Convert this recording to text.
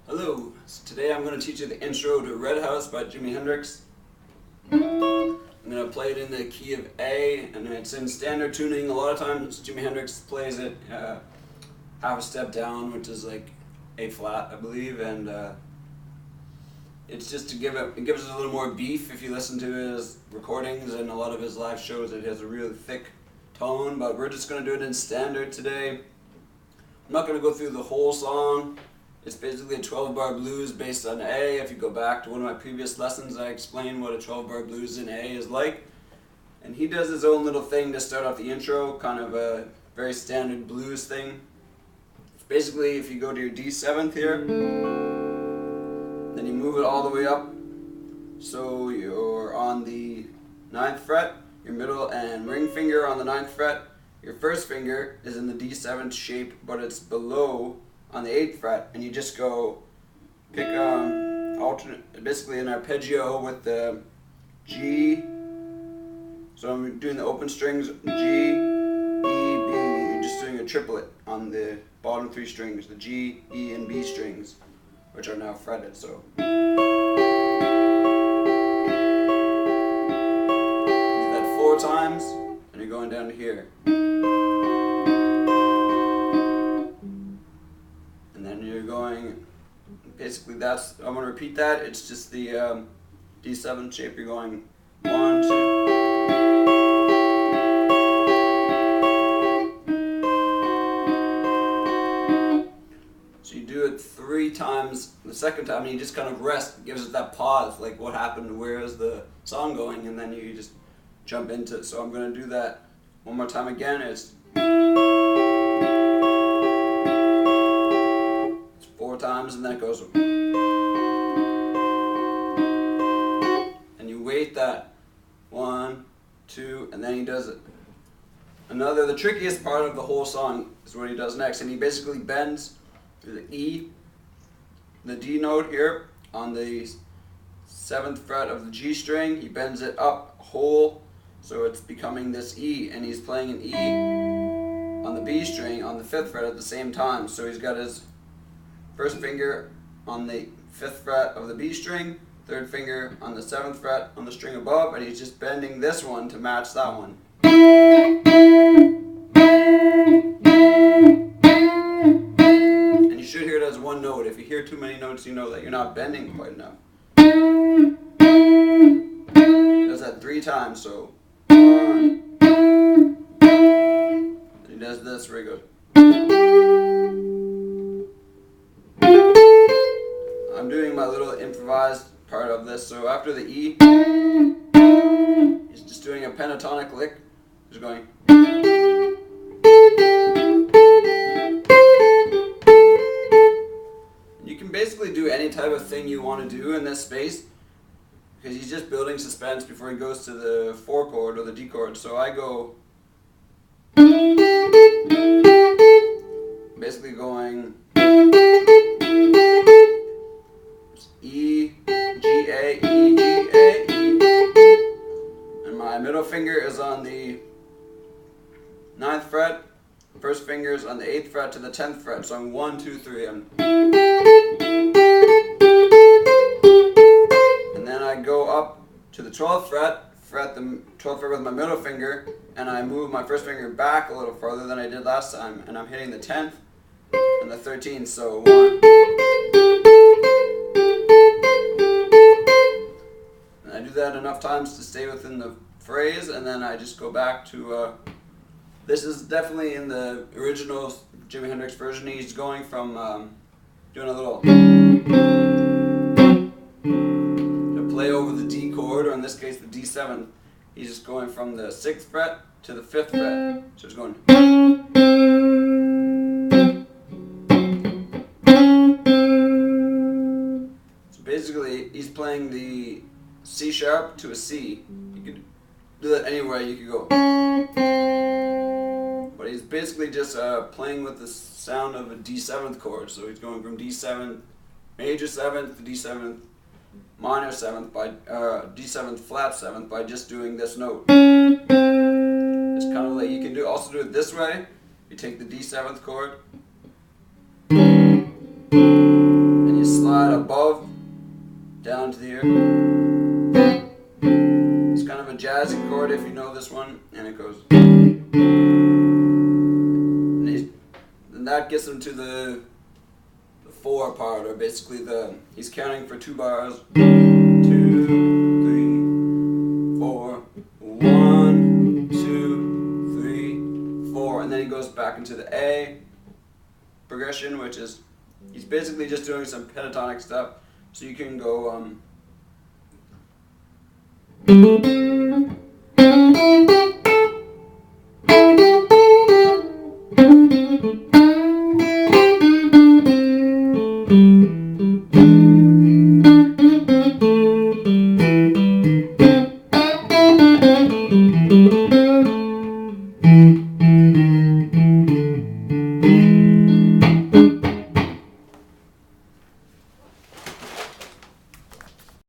Hello, so today I'm going to teach you the intro to Red House by Jimi Hendrix. I'm going to play it in the key of A, and it's in standard tuning. A lot of times Jimi Hendrix plays it half a step down, which is like A flat, I believe, and it's just to it gives it a little more beef. If you listen to his recordings and a lot of his live shows, it has a really thick tone, but we're just going to do it in standard today. I'm not going to go through the whole song. It's basically a 12-bar blues based on A. If you go back to one of my previous lessons, I explained what a 12-bar blues in A is like. And he does his own little thing to start off the intro, kind of a very standard blues thing. It's basically, if you go to your D7th here, then you move it all the way up. So you're on the 9th fret, your middle and ring finger on the 9th fret. Your first finger is in the D7th shape, but it's below on the 8th fret, and you just go pick alternate, basically an arpeggio with the G. So I'm doing the open strings, G, E, B. You're just doing a triplet on the bottom 3 strings, the G, E, and B strings, which are now fretted. So do that 4 times, and you're going down to here. Basically, I'm going to repeat that. It's just the D7 shape. You're going 1, 2. So you do it 3 times. The second time, you just kind of rest. It gives it that pause, like what happened, where is the song going, and then you just jump into it. So I'm going to do that one more time again. It's 4 times, and then it goes, and you wait that 1, 2, and then he does it. The trickiest part of the whole song is what he does next, and he basically bends the E, the D note here on the 7th fret of the G string. He bends it up whole, so it's becoming this E, and he's playing an E on the B string on the 5th fret at the same time. So he's got his first finger on the 5th fret of the B string, 3rd finger on the 7th fret on the string above, and he's just bending this one to match that one. And you should hear it as one note. If you hear too many notes, you know that you're not bending quite enough. He does that 3 times, so 1. And he does this where he goes. I'm doing my little improvised part of this. So after the E, he's just doing a pentatonic lick. He's going. You can basically do any type of thing you want to do in this space, because he's just building suspense before he goes to the 4 chord or the D chord. So I go basically going E, G, A, E, G, A, E. And my middle finger is on the 9th fret. First finger is on the 8th fret to the 10th fret. So I'm 1, 2, 3. And then I go up to the 12th fret the 12th fret with my middle finger, and I move my first finger back a little farther than I did last time, and I'm hitting the 10th and the 13th. So 1. I do that enough times to stay within the phrase, and then I just go back to, this is definitely in the original Jimi Hendrix version. He's going from doing a little to play over the D chord, or in this case the D7. He's just going from the 6th fret to the 5th fret. So it's going. basically he's playing the C sharp to a C. You could do that anywhere. You could go, but he's basically just playing with the sound of a D7th chord. So he's going from D7 major 7th to D7 minor 7th by D7 flat 7th by just doing this note. It's kind of like you can also do it this way. You take the D7th chord and you slide above down to here. It's kind of a jazzy chord if you know this one, and it goes. And that gets him to the 4 part, or basically he's counting for 2 bars. 2, 3, 4. 1, 2, 3, 4, and then he goes back into the A progression, which is he's basically just doing some pentatonic stuff. So you can go